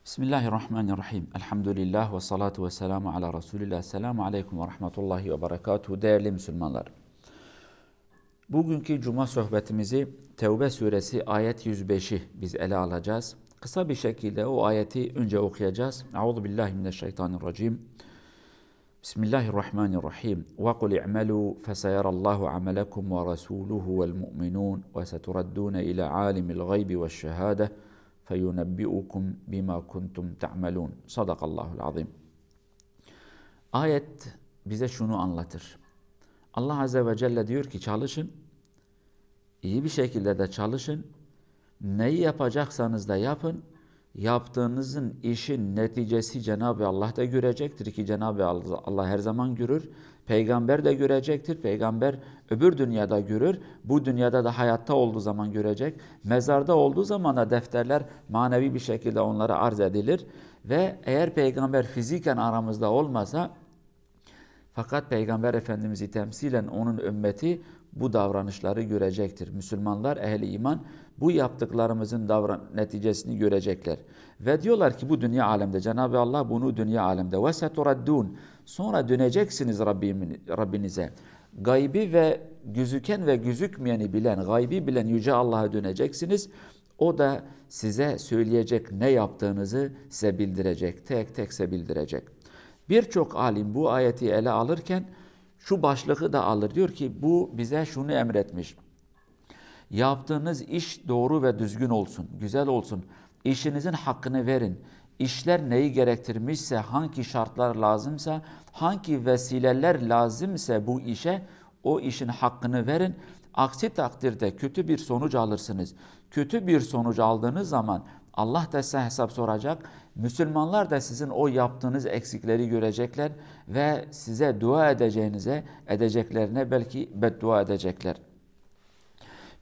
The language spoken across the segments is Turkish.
Bismillahirrahmanirrahim. Elhamdülillah ve salatu ve selamu ala Resulillah. Selamu aleyküm ve rahmetullahi ve berekatuhu. Değerli Müslümanlar. Bugünkü Cuma sohbetimizi Tevbe suresi ayet 105'i biz ele alacağız. Kısa bir şekilde o ayeti önce okuyacağız. Euzubillahimineşşeytanirracim. Bismillahirrahmanirrahim. Ve kul i'melû feseyarallahu amelekum ve rasûluhu vel mu'minûn ve seturaddûne ila âlimil gaybi ve şehâde فَيُنَبِّئُكُمْ بِمَا كُنْتُمْ تَعْمَلُونَ Sadakallahul azim. Ayet bize şunu anlatır. Allah Azze ve Celle diyor ki çalışın, iyi bir şekilde de çalışın, neyi yapacaksanız da yapın, yaptığınızın işin neticesi Cenab-ı Allah da görecektir ki Cenab-ı Allah her zaman görür. Peygamber de görecektir. Peygamber öbür dünyada görür. Bu dünyada da hayatta olduğu zaman görecek. Mezarda olduğu zaman da defterler manevi bir şekilde onlara arz edilir. Ve eğer peygamber fiziken aramızda olmasa fakat Peygamber Efendimiz'i temsilen onun ümmeti bu davranışları görecektir. Müslümanlar, ehli iman bu yaptıklarımızın neticesini görecekler. Ve diyorlar ki bu dünya alemde, Cenab-ı Allah bunu dünya alemde. وَسَتُرَدُّونَ Sonra döneceksiniz Rabbinize. Gaybi ve gözüken ve gözükmeyeni bilen, gaybi bilen Yüce Allah'a döneceksiniz. O da size söyleyecek ne yaptığınızı size bildirecek, tek tek size bildirecek. Birçok alim bu ayeti ele alırken şu başlığı da alır. Diyor ki bu bize şunu emretmiş. Yaptığınız iş doğru ve düzgün olsun, güzel olsun. İşinizin hakkını verin. İşler neyi gerektirmişse, hangi şartlar lazımsa, hangi vesileler lazımsa bu işe o işin hakkını verin. Aksi takdirde kötü bir sonuç alırsınız. Kötü bir sonuç aldığınız zaman Allah da size hesap soracak. Müslümanlar da sizin o yaptığınız eksikleri görecekler ve size dua edeceklerine belki beddua edecekler.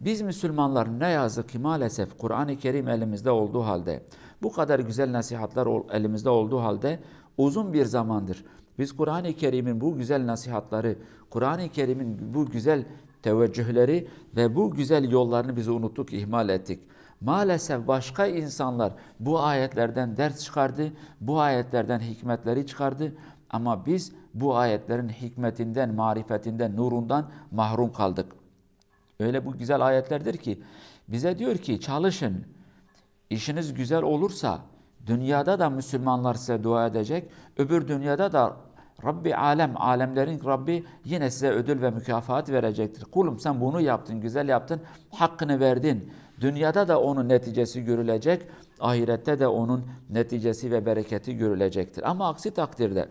Biz Müslümanlar ne yazık ki maalesef Kur'an-ı Kerim elimizde olduğu halde, bu kadar güzel nasihatler elimizde olduğu halde uzun bir zamandır biz Kur'an-ı Kerim'in bu güzel nasihatları, Kur'an-ı Kerim'in bu güzel teveccühleri ve bu güzel yollarını biz unuttuk, ihmal ettik. Maalesef başka insanlar bu ayetlerden ders çıkardı, bu ayetlerden hikmetleri çıkardı ama biz bu ayetlerin hikmetinden, marifetinden, nurundan mahrum kaldık. Öyle bu güzel ayetlerdir ki bize diyor ki çalışın, işiniz güzel olursa dünyada da Müslümanlar size dua edecek, öbür dünyada da Rabbi alem, alemlerin Rabbi yine size ödül ve mükafat verecektir. Kulum sen bunu yaptın, güzel yaptın, hakkını verdin. Dünyada da onun neticesi görülecek, ahirette de onun neticesi ve bereketi görülecektir. Ama aksi takdirde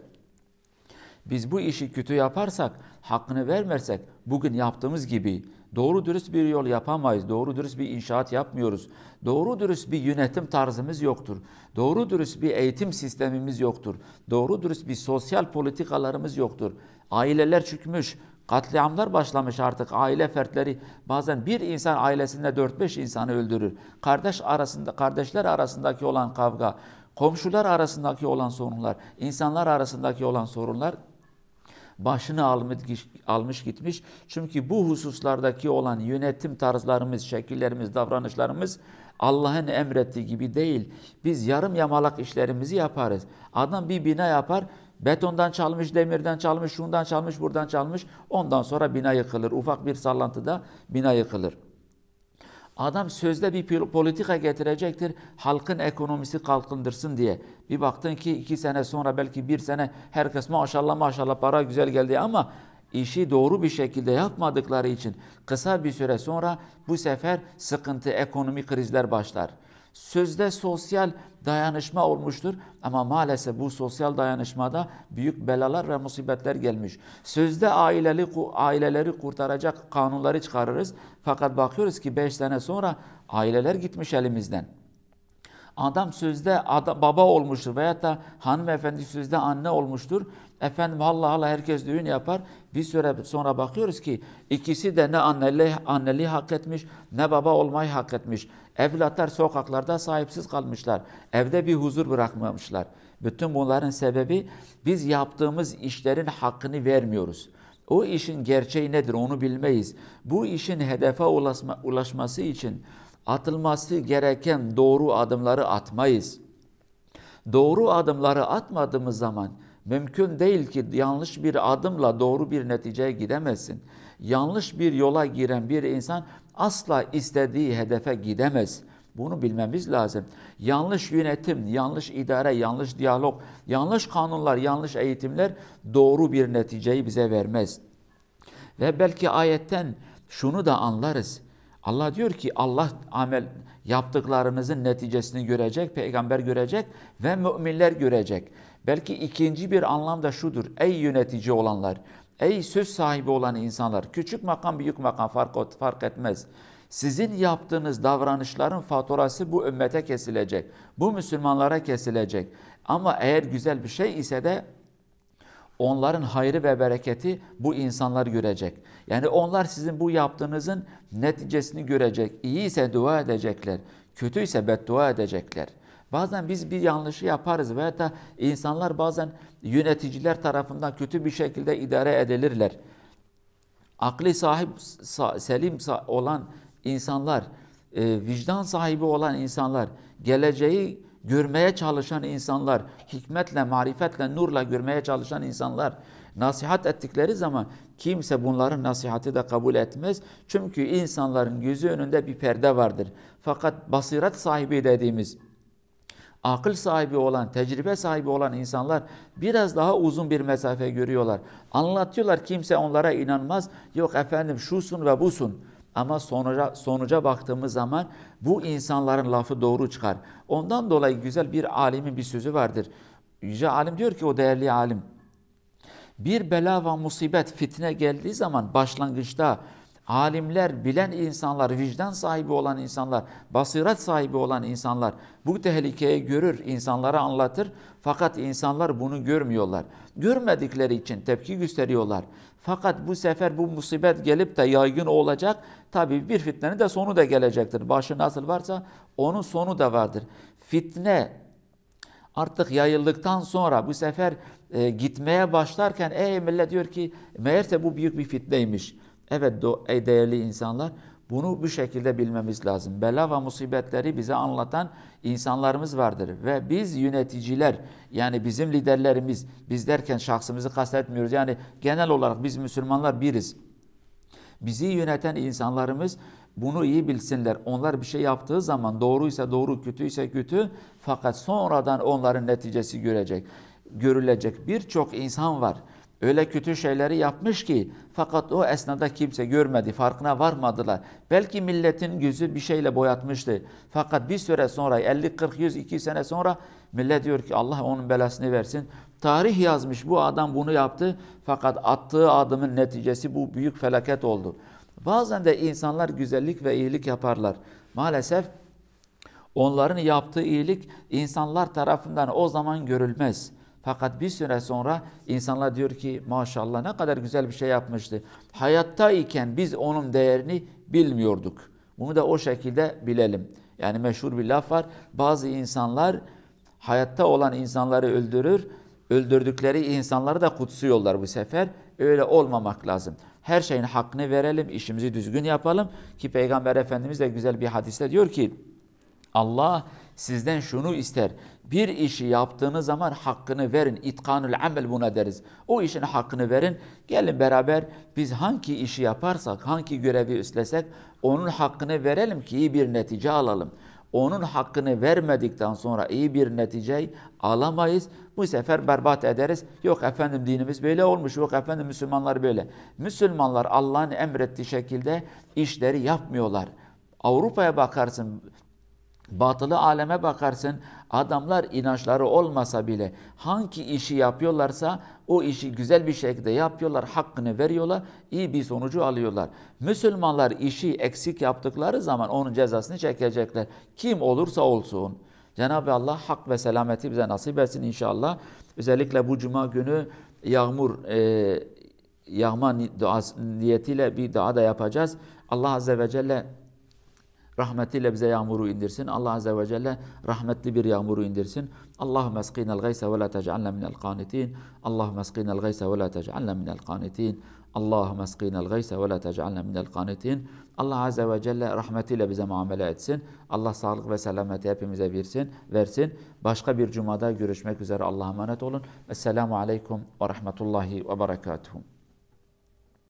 biz bu işi kötü yaparsak, hakkını vermezsek bugün yaptığımız gibi doğru dürüst bir yol yapamayız. Doğru dürüst bir inşaat yapmıyoruz. Doğru dürüst bir yönetim tarzımız yoktur. Doğru dürüst bir eğitim sistemimiz yoktur. Doğru dürüst bir sosyal politikalarımız yoktur. Aileler çökmüş, katliamlar başlamış artık. Aile fertleri bazen bir insan ailesinde 4-5 insanı öldürür. Kardeşler arasındaki olan kavga, komşular arasındaki olan sorunlar, insanlar arasındaki olan sorunlar başını almış gitmiş. Çünkü bu hususlardaki olan yönetim tarzlarımız, şekillerimiz, davranışlarımız Allah'ın emrettiği gibi değil. Biz yarım yamalak işlerimizi yaparız. Adam bir bina yapar, betondan çalmış, demirden çalmış, şundan çalmış, buradan çalmış. Ondan sonra bina yıkılır. Ufak bir sallantıda bina yıkılır. Adam sözde bir politika getirecektir, halkın ekonomisi kalkındırsın diye. Bir baktın ki 2 sene sonra belki 1 sene herkes maşallah maşallah para güzel geldi ama işi doğru bir şekilde yapmadıkları için kısa bir süre sonra bu sefer sıkıntı, ekonomik krizler başlar. Sözde sosyal dayanışma olmuştur ama maalesef bu sosyal dayanışmada büyük belalar ve musibetler gelmiş. Sözde aileleri kurtaracak kanunları çıkarırız fakat bakıyoruz ki 5 sene sonra aileler gitmiş elimizden. Adam sözde baba olmuştur veyahut da hanımefendi sözde anne olmuştur. Efendim Allah Allah herkes düğün yapar. Bir süre sonra bakıyoruz ki ikisi de ne anneliği hak etmiş ne baba olmayı hak etmiş. Evlatlar sokaklarda sahipsiz kalmışlar. Evde bir huzur bırakmamışlar. Bütün bunların sebebi biz yaptığımız işlerin hakkını vermiyoruz. O işin gerçeği nedir onu bilmeyiz. Bu işin hedefe ulaşması için atılması gereken doğru adımları atmayız. Doğru adımları atmadığımız zaman mümkün değil ki yanlış bir adımla doğru bir neticeye gidemezsin. Yanlış bir yola giren bir insan asla istediği hedefe gidemez. Bunu bilmemiz lazım. Yanlış yönetim, yanlış idare, yanlış diyalog, yanlış kanunlar, yanlış eğitimler doğru bir neticeyi bize vermez. Ve belki ayetten şunu da anlarız. Allah diyor ki Allah amel yaptıklarınızın neticesini görecek, peygamber görecek ve müminler görecek. Belki ikinci bir anlam da şudur. Ey yönetici olanlar, ey söz sahibi olan insanlar, küçük makam büyük makam fark etmez. Sizin yaptığınız davranışların faturası bu ümmete kesilecek. Bu Müslümanlara kesilecek. Ama eğer güzel bir şey ise de onların hayrı ve bereketi bu insanlar görecek. Yani onlar sizin bu yaptığınızın neticesini görecek. İyi ise dua edecekler, kötü ise beddua edecekler. Bazen biz bir yanlışı yaparız veya da insanlar bazen yöneticiler tarafından kötü bir şekilde idare edilirler. Akli sahip, selim olan insanlar, vicdan sahibi olan insanlar, geleceği görmeye çalışan insanlar, hikmetle, marifetle, nurla görmeye çalışan insanlar nasihat ettikleri zaman kimse bunların nasihati de kabul etmez. Çünkü insanların gözü önünde bir perde vardır. Fakat basiret sahibi dediğimiz, akıl sahibi olan, tecrübe sahibi olan insanlar biraz daha uzun bir mesafe görüyorlar. Anlatıyorlar, kimse onlara inanmaz. Yok efendim şusun ve busun. Ama sonuca baktığımız zaman bu insanların lafı doğru çıkar. Ondan dolayı güzel bir alimin bir sözü vardır. Yüce alim diyor ki, o değerli alim, bir bela ve musibet, fitne geldiği zaman başlangıçta alimler, bilen insanlar, vicdan sahibi olan insanlar, basiret sahibi olan insanlar bu tehlikeyi görür, insanlara anlatır. Fakat insanlar bunu görmüyorlar. Görmedikleri için tepki gösteriyorlar. Fakat bu sefer bu musibet gelip de yaygın olacak. Tabii bir fitnenin de sonu da gelecektir. Başı nasıl varsa onun sonu da vardır. Fitne artık yayıldıktan sonra bu sefer gitmeye başlarken millet diyor ki meğerse bu büyük bir fitneymiş. Evet ey değerli insanlar, bunu bu şekilde bilmemiz lazım. Bela ve musibetleri bize anlatan insanlarımız vardır. Ve biz yöneticiler, yani bizim liderlerimiz, biz derken şahsımızı kastetmiyoruz. Yani genel olarak biz Müslümanlar biriz. Bizi yöneten insanlarımız bunu iyi bilsinler. Onlar bir şey yaptığı zaman doğruysa doğru, kötüyse kötü. Fakat sonradan onların neticesi görülecek. Birçok insan var. Öyle kötü şeyleri yapmış ki fakat o esnada kimse görmedi, farkına varmadılar. Belki milletin gözü bir şeyle boyatmıştı. Fakat bir süre sonra 50, 40, 100, 200 sene sonra millet diyor ki Allah onun belasını versin. Tarih yazmış, bu adam bunu yaptı fakat attığı adımın neticesi bu büyük felaket oldu. Bazen de insanlar güzellik ve iyilik yaparlar. Maalesef onların yaptığı iyilik insanlar tarafından o zaman görülmez. Fakat bir süre sonra insanlar diyor ki maşallah ne kadar güzel bir şey yapmıştı. Hayattayken biz onun değerini bilmiyorduk. Bunu da o şekilde bilelim. Yani meşhur bir laf var. Bazı insanlar hayatta olan insanları öldürür. Öldürdükleri insanları da kutsuyorlar bu sefer. Öyle olmamak lazım. Her şeyin hakkını verelim, işimizi düzgün yapalım. Ki Peygamber Efendimiz de güzel bir hadiste diyor ki Allah sizden şunu ister. Bir işi yaptığınız zaman hakkını verin. İtkanül amel buna deriz. O işin hakkını verin. Gelin beraber biz hangi işi yaparsak, hangi görevi üstlesek onun hakkını verelim ki iyi bir netice alalım. Onun hakkını vermedikten sonra iyi bir netice alamayız. Bu sefer berbat ederiz. Yok efendim dinimiz böyle olmuş. Yok efendim Müslümanlar böyle. Müslümanlar Allah'ın emrettiği şekilde işleri yapmıyorlar. Avrupa'ya bakarsın, batılı aleme bakarsın, adamlar inançları olmasa bile hangi işi yapıyorlarsa o işi güzel bir şekilde yapıyorlar, hakkını veriyorlar, iyi bir sonucu alıyorlar. Müslümanlar işi eksik yaptıkları zaman onun cezasını çekecekler. Kim olursa olsun. Cenab-ı Allah hak ve selameti bize nasip etsin inşallah. Özellikle bu cuma günü yağma niyetiyle bir dua da yapacağız. Allah Azze ve Celle rahmetiyle bize yağmuru indirsin. Allah Azze ve Celle rahmetli bir yağmuru indirsin. Allahümme esqinel gayse ve la tec'alna minel qanitin. Allahümme esqinel gayse ve la tec'alna minel qanitin. Allahümme esqinel gayse ve la tec'alna minel qanitin. Allah Azze ve Celle rahmetiyle bize muamele etsin. Allah sağlık ve selameti hepimize versin. Başka bir cumada görüşmek üzere. Allah'a emanet olun. Esselamu aleyküm ve rahmetullahi ve berekatuhu.